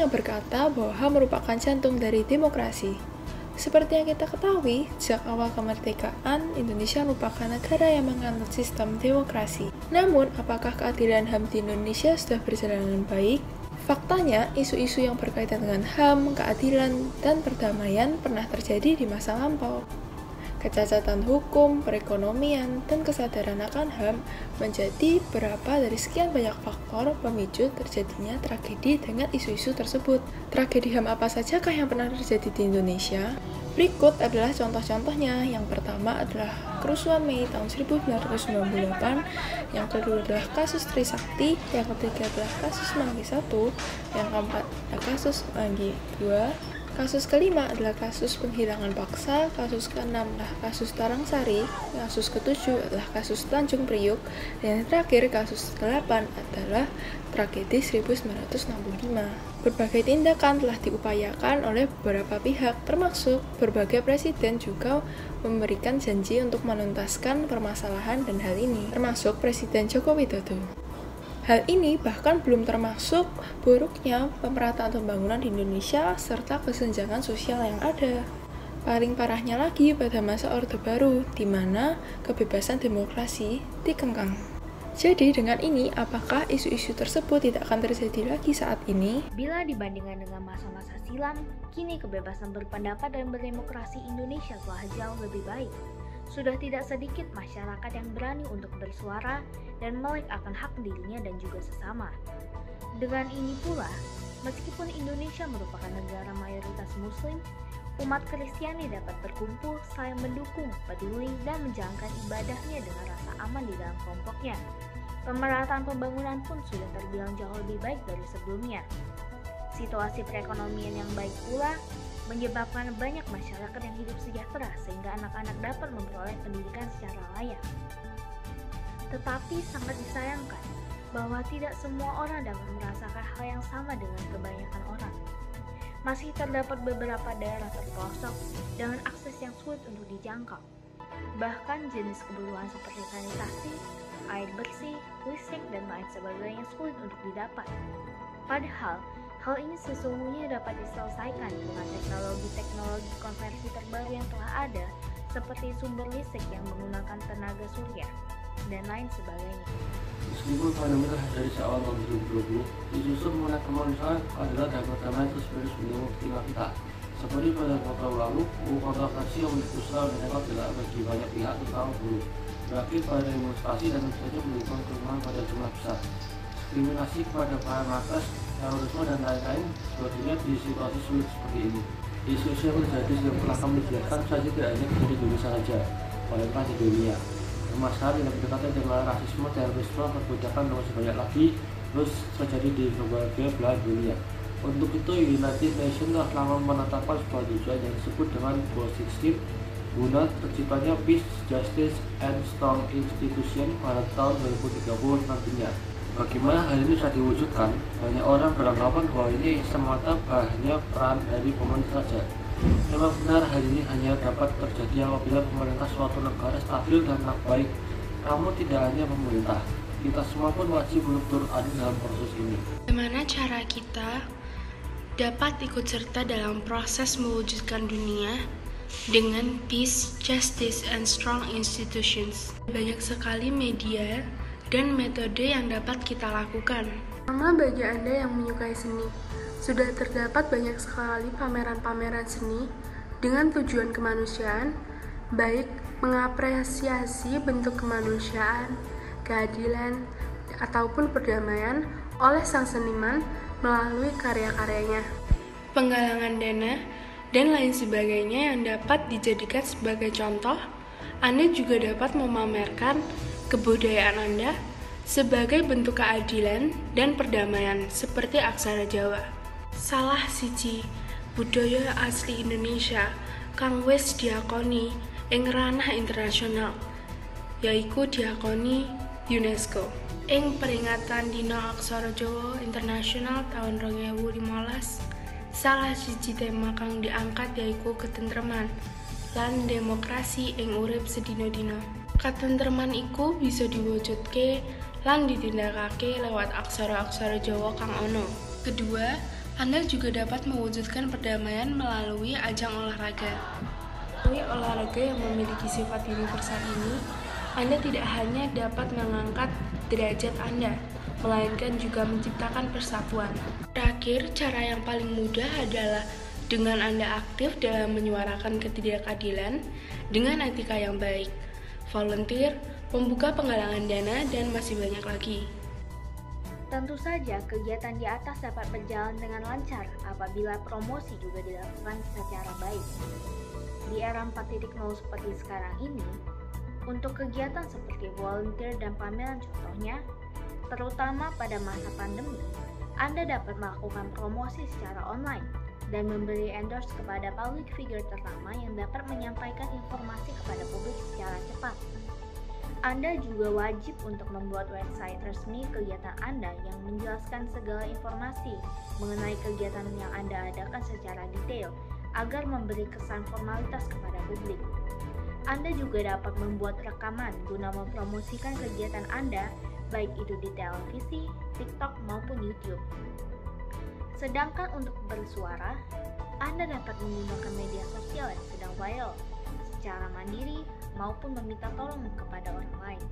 yang berkata bahwa HAM merupakan jantung dari demokrasi. Seperti yang kita ketahui, sejak awal kemerdekaan, Indonesia merupakan negara yang menganut sistem demokrasi. Namun, apakah keadilan HAM di Indonesia sudah berjalan dengan baik? Faktanya, isu-isu yang berkaitan dengan HAM, keadilan, dan perdamaian pernah terjadi di masa lampau. Kecacatan hukum, perekonomian, dan kesadaran akan HAM menjadi beberapa dari sekian banyak faktor pemicu terjadinya tragedi dengan isu-isu tersebut. Tragedi HAM apa sajakah yang pernah terjadi di Indonesia? Berikut adalah contoh-contohnya. Yang pertama adalah kerusuhan Mei tahun 1998, yang kedua adalah kasus Trisakti, yang ketiga adalah kasus Semanggi I, yang keempat adalah kasus Semanggi II, kasus kelima adalah kasus penghilangan paksa, kasus keenam adalah kasus Tarangsari, kasus ketujuh adalah kasus Tanjung Priuk, dan yang terakhir kasus ke-8 adalah tragedi 1965. Berbagai tindakan telah diupayakan oleh beberapa pihak, termasuk berbagai presiden juga memberikan janji untuk menuntaskan permasalahan dan hal ini, termasuk Presiden Joko Widodo. Hal ini bahkan belum termasuk buruknya pemerataan pembangunan di Indonesia serta kesenjangan sosial yang ada. Paling parahnya lagi pada masa Orde Baru, di mana kebebasan demokrasi dikengkang. Jadi dengan ini, apakah isu-isu tersebut tidak akan terjadi lagi saat ini? Bila dibandingkan dengan masa-masa silam, kini kebebasan berpendapat dan berdemokrasi Indonesia telah jauh lebih baik. Sudah tidak sedikit masyarakat yang berani untuk bersuara dan melek akan hak dirinya dan juga sesama. Dengan ini pula, meskipun Indonesia merupakan negara mayoritas Muslim, umat Kristiani dapat berkumpul, saling mendukung, peduli, dan menjalankan ibadahnya dengan rasa aman di dalam kelompoknya. Pemerataan pembangunan pun sudah terbilang jauh lebih baik dari sebelumnya. Situasi perekonomian yang baik pula menyebabkan banyak masyarakat yang hidup sejahtera sehingga anak-anak dapat memperoleh pendidikan secara layak. Tetapi sangat disayangkan bahwa tidak semua orang dapat merasakan hal yang sama dengan kebanyakan orang. Masih terdapat beberapa daerah terpelosok dengan akses yang sulit untuk dijangkau. Bahkan jenis kebutuhan seperti sanitasi, air bersih, listrik, dan lain sebagainya sulit untuk didapat. Padahal, hal ini sesungguhnya dapat diselesaikan dengan teknologi-teknologi konversi terbaru yang telah ada, seperti sumber listrik yang menggunakan tenaga surya, dan lain sebagainya. Meskipun fenomena dari awal tahun 2020, isu mengenai kemanusiaan adalah damai terus menerus menimpa kita. Seperti pada kota lalu, kontroversi yang besar mendapat tidak bagi banyak pihak terutama buruh. Berakhir pada demonstrasi dan tentu menimbulkan kerumunan pada jumlah besar. Diskriminasi kepada para nakes, terorisme, dan lain-lain sebagainya di situasi sulit seperti ini. Isu-isu yang terjadi yang telah kami lihatkan saja tidak hanya terjadi di Indonesia saja, bahkan di dunia. Permasalahan yang berdekatan dengan rasisme, terorisme, perbudakan, dan masih banyak lagi terus terjadi di berbagai belahan dunia. Untuk itu, United Nations telah lama menetapkan sebuah tujuan yang disebut dengan Goal 16 guna terciptanya Peace, Justice, and Strong Institution pada tahun 2030 nantinya. Bagaimana hal ini bisa diwujudkan? Banyak orang beranggapan bahwa ini semata hanya peran dari pemerintah saja. Memang benar hal ini hanya dapat terjadi apabila pemerintah suatu negara stabil dan baik. Namun tidak hanya pemerintah, kita semua pun wajib turut andil dalam proses ini. Bagaimana cara kita dapat ikut serta dalam proses mewujudkan dunia dengan peace, justice, and strong institutions? Banyak sekali media dan metode yang dapat kita lakukan. Pertama, bagi Anda yang menyukai seni, sudah terdapat banyak sekali pameran-pameran seni dengan tujuan kemanusiaan, baik mengapresiasi bentuk kemanusiaan, keadilan, ataupun perdamaian oleh sang seniman melalui karya-karyanya. Penggalangan dana dan lain sebagainya yang dapat dijadikan sebagai contoh. Anda juga dapat memamerkan kebudayaan Anda sebagai bentuk keadilan dan perdamaian seperti aksara Jawa. Salah siji budaya asli Indonesia kang wis diakoni ing ranah internasional, yaiku diakoni UNESCO. Ing peringatan Dina Aksara Jawa Internasional tahun 2015, salah siji tema kang diangkat yaiku ketentreman lan demokrasi ing urip sedina-dina. Katentreman iku bisa diwujudke lan ditindakake lewat aksara-aksara Jawa kang ana. Kedua, Anda juga dapat mewujudkan perdamaian melalui ajang olahraga. Melalui olahraga yang memiliki sifat universal ini, Anda tidak hanya dapat mengangkat derajat Anda, melainkan juga menciptakan persatuan. Terakhir, cara yang paling mudah adalah dengan Anda aktif dalam menyuarakan ketidakadilan dengan etika yang baik, volunteer, membuka penggalangan dana, dan masih banyak lagi. Tentu saja, kegiatan di atas dapat berjalan dengan lancar apabila promosi juga dilakukan secara baik. Di era 4.0 seperti sekarang ini, untuk kegiatan seperti volunteer dan pameran contohnya, terutama pada masa pandemi, Anda dapat melakukan promosi secara online dan memberi endorse kepada public figure ternama yang dapat menyampaikan informasi kepada publik secara cepat. Anda juga wajib untuk membuat website resmi kegiatan Anda yang menjelaskan segala informasi mengenai kegiatan yang Anda adakan secara detail agar memberi kesan formalitas kepada publik. Anda juga dapat membuat rekaman guna mempromosikan kegiatan Anda, baik itu di televisi, TikTok, maupun YouTube. Sedangkan untuk bersuara, Anda dapat menggunakan media sosial yang sedang viral secara mandiri maupun meminta tolong kepada orang lain.